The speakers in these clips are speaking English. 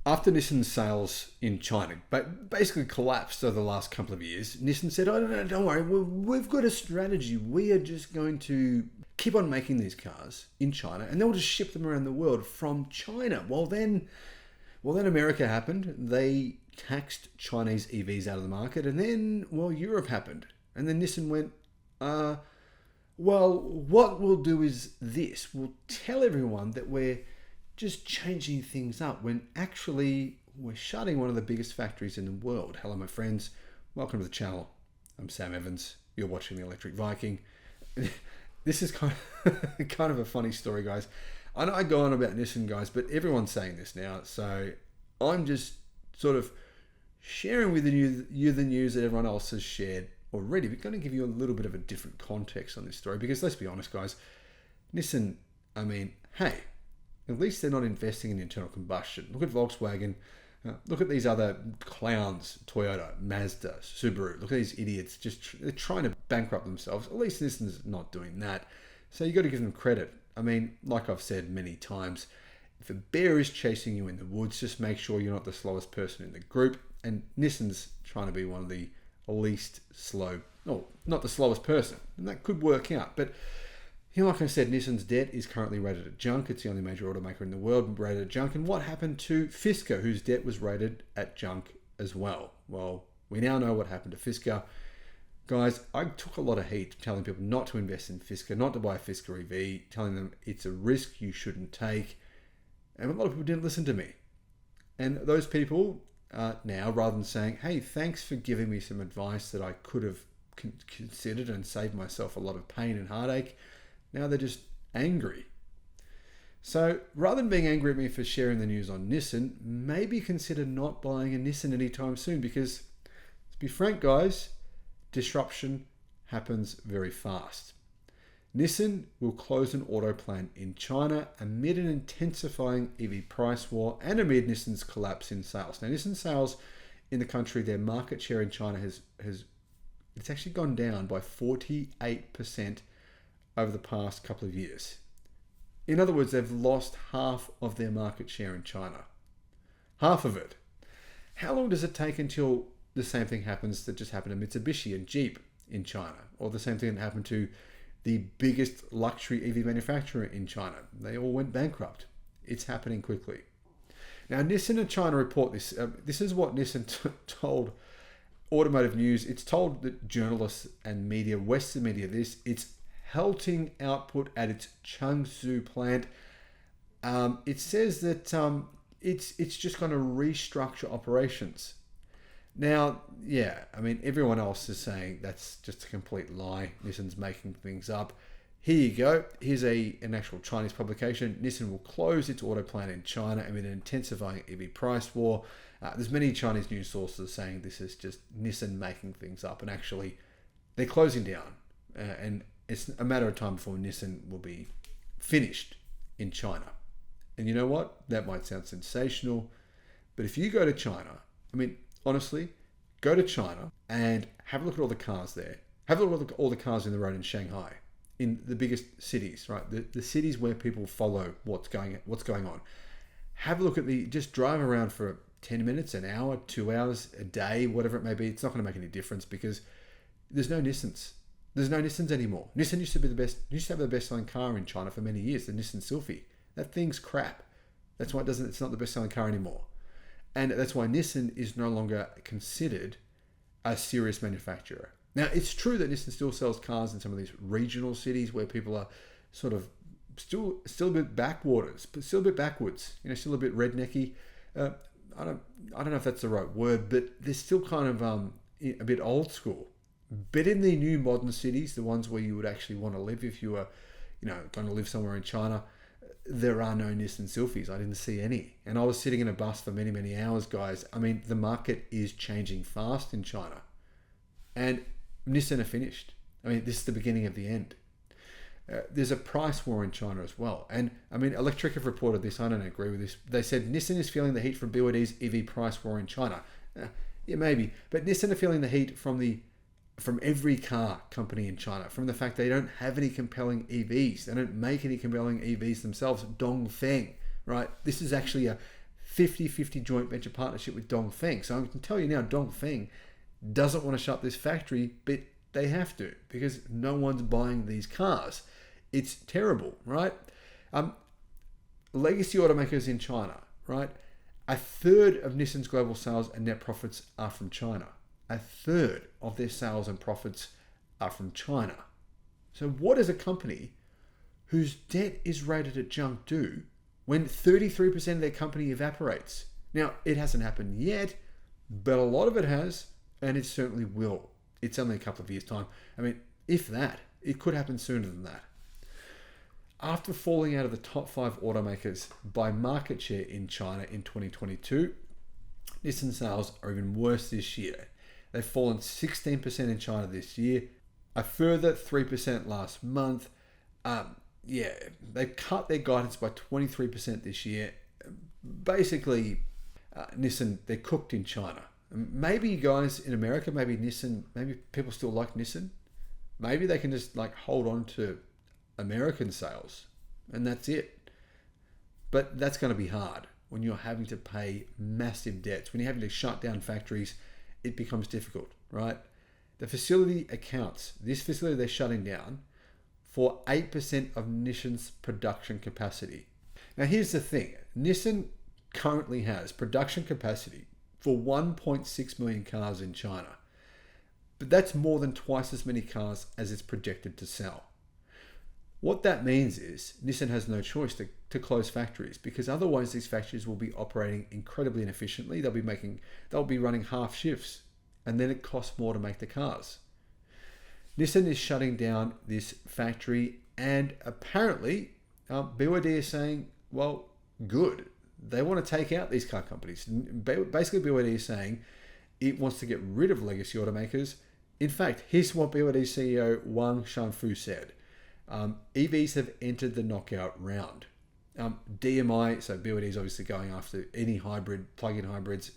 After Nissan's sales in China basically collapsed over the last couple of years, Nissan said, "Oh, no, don't worry, we've got a strategy. We are just going to keep on making these cars in China, and then we'll just ship them around the world from China." Well, then America happened. They taxed Chinese EVs out of the market, and then, Europe happened. And then Nissan went, what we'll do is this. We'll tell everyone that we're just changing things up when actually we're shutting one of the biggest factories in the world. Hello, my friends. Welcome to the channel. I'm Sam Evans. You're watching the Electric Viking. This is kind of a funny story, guys. I know I go on about Nissan, guys, but everyone's saying this now. So I'm just sort of sharing with you the news that everyone else has shared already. We're going to give you a little bit of a different context on this story because let's be honest, guys. Nissan, hey, at least they're not investing in internal combustion. Look at Volkswagen. Look at these other clowns, Toyota, Mazda, Subaru. Look at these idiots. They're trying to bankrupt themselves. At least Nissan's not doing that. So you got to give them credit. Like I've said many times, if a bear is chasing you in the woods, just make sure you're not the slowest person in the group. And Nissan's trying to be one of the least slow, no, not the slowest person. And that could work out. But like I said, Nissan's debt is currently rated at junk. It's the only major automaker in the world rated at junk. And what happened to Fisker, whose debt was rated at junk as well? Well, we now know what happened to Fisker. Guys, I took a lot of heat telling people not to invest in Fisker, not to buy a Fisker EV, telling them it's a risk you shouldn't take. And a lot of people didn't listen to me. And those people now, rather than saying, hey, thanks for giving me some advice that I could have considered and saved myself a lot of pain and heartache, now they're just angry. So rather than being angry at me for sharing the news on Nissan, maybe consider not buying a Nissan anytime soon because, to be frank, guys, disruption happens very fast. Nissan will close an auto plant in China amid an intensifying EV price war and amid Nissan's collapse in sales. Now, Nissan sales in the country, their market share in China has it's actually gone down by 48% over the past couple of years. In other words, they've lost half of their market share in China. Half of it. How long does it take until the same thing happens that just happened to Mitsubishi and Jeep in China? Or the same thing that happened to the biggest luxury EV manufacturer in China? They all went bankrupt. It's happening quickly. Now, Nissan and China report this. This is what Nissan told Automotive News. It's told the journalists and media, Western media, this. It's halting output at its Changzhou plant. It says that it's just going to restructure operations. Now, everyone else is saying that's just a complete lie. Nissan's making things up. Here you go. Here's an actual Chinese publication. Nissan will close its auto plant in China amid an intensifying EV price war. There's many Chinese news sources saying this is just Nissan making things up, and actually they're closing down. And it's a matter of time before Nissan will be finished in China. And you know what? That might sound sensational, but if you go to China, honestly, go to China and have a look at all the cars there. Have a look at all the cars in the road in Shanghai, in the biggest cities, right? The cities where people follow what's going on. Have a look at just drive around for 10 minutes, an hour, 2 hours, a day, whatever it may be. It's not going to make any difference because there's no Nissans. There's no Nissans anymore. Nissan used to have the best-selling car in China for many years, the Nissan Sylphy. That thing's crap. That's why it's not the best-selling car anymore. And that's why Nissan is no longer considered a serious manufacturer. Now, it's true that Nissan still sells cars in some of these regional cities where people are sort of still a bit backwards, still a bit backwards, still a bit rednecky. I don't know if that's the right word, but they're still kind of a bit old school. But in the new modern cities, the ones where you would actually want to live if you were, going to live somewhere in China, there are no Nissan Sylphys. I didn't see any. And I was sitting in a bus for many, many hours, guys. The market is changing fast in China. And Nissan are finished. This is the beginning of the end. There's a price war in China as well. And Electric have reported this. I don't agree with this. They said Nissan is feeling the heat from BYD's EV price war in China. Yeah, maybe. But Nissan are feeling the heat from every car company in China, from the fact they don't have any compelling EVs. They don't make any compelling EVs themselves. Dongfeng, right? This is actually a 50-50 joint venture partnership with Dongfeng. So I can tell you now, Dongfeng doesn't want to shut this factory, but they have to because no one's buying these cars. It's terrible, right? Legacy automakers in China, right? A third of Nissan's global sales and net profits are from China. A third of their sales and profits are from China. So what does a company whose debt is rated at junk do when 33% of their company evaporates? Now, it hasn't happened yet, but a lot of it has, and it certainly will. It's only a couple of years' time. I mean, if that, it could happen sooner than that. After falling out of the top 5 automakers by market share in China in 2022, Nissan sales are even worse this year. They've fallen 16% in China this year, a further 3% last month. They've cut their guidance by 23% this year. Basically, Nissan, they're cooked in China. Maybe you guys in America, maybe Nissan, maybe people still like Nissan. Maybe they can just hold on to American sales and that's it. But that's going to be hard when you're having to pay massive debts. When you're having to shut down factories, it becomes difficult, right? The facility accounts, this facility they're shutting down, for 8% of Nissan's production capacity. Now here's the thing, Nissan currently has production capacity for 1.6 million cars in China, but that's more than twice as many cars as it's projected to sell. What that means is Nissan has no choice to close factories because otherwise these factories will be operating incredibly inefficiently. They'll be running half shifts and then it costs more to make the cars. Nissan is shutting down this factory and apparently BYD is saying, well, good. They want to take out these car companies. Basically BYD is saying it wants to get rid of legacy automakers. In fact, here's what BYD CEO Wang Shanfu said. EVs have entered the knockout round. DMI, so BYD is obviously going after any hybrid, plug-in hybrids.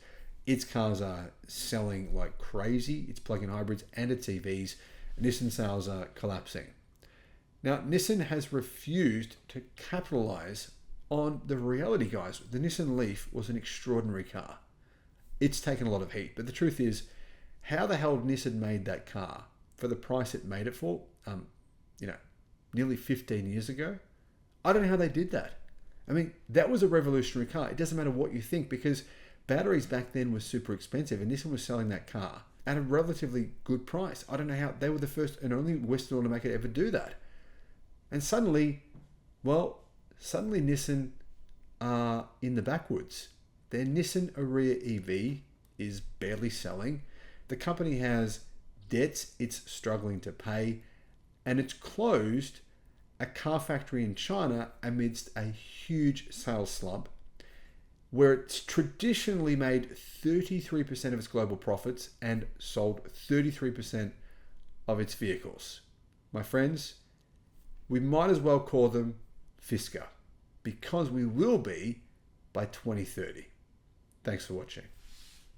Its cars are selling like crazy. It's plug-in hybrids and its EVs. Nissan sales are collapsing. Now, Nissan has refused to capitalize on the reality, guys. The Nissan Leaf was an extraordinary car. It's taken a lot of heat, but the truth is, how the hell Nissan made that car for the price it made it for, nearly 15 years ago? I don't know how they did that. I mean, that was a revolutionary car. It doesn't matter what you think because batteries back then were super expensive and Nissan was selling that car at a relatively good price. I don't know how they were the first and only Western automaker to ever do that. And suddenly Nissan are in the backwoods. Their Nissan Ariya EV is barely selling. The company has debts it's struggling to pay, and it's closed a car factory in China amidst a huge sales slump, where it's traditionally made 33% of its global profits and sold 33% of its vehicles. My friends, we might as well call them Fisker, because we will be by 2030. Thanks for watching.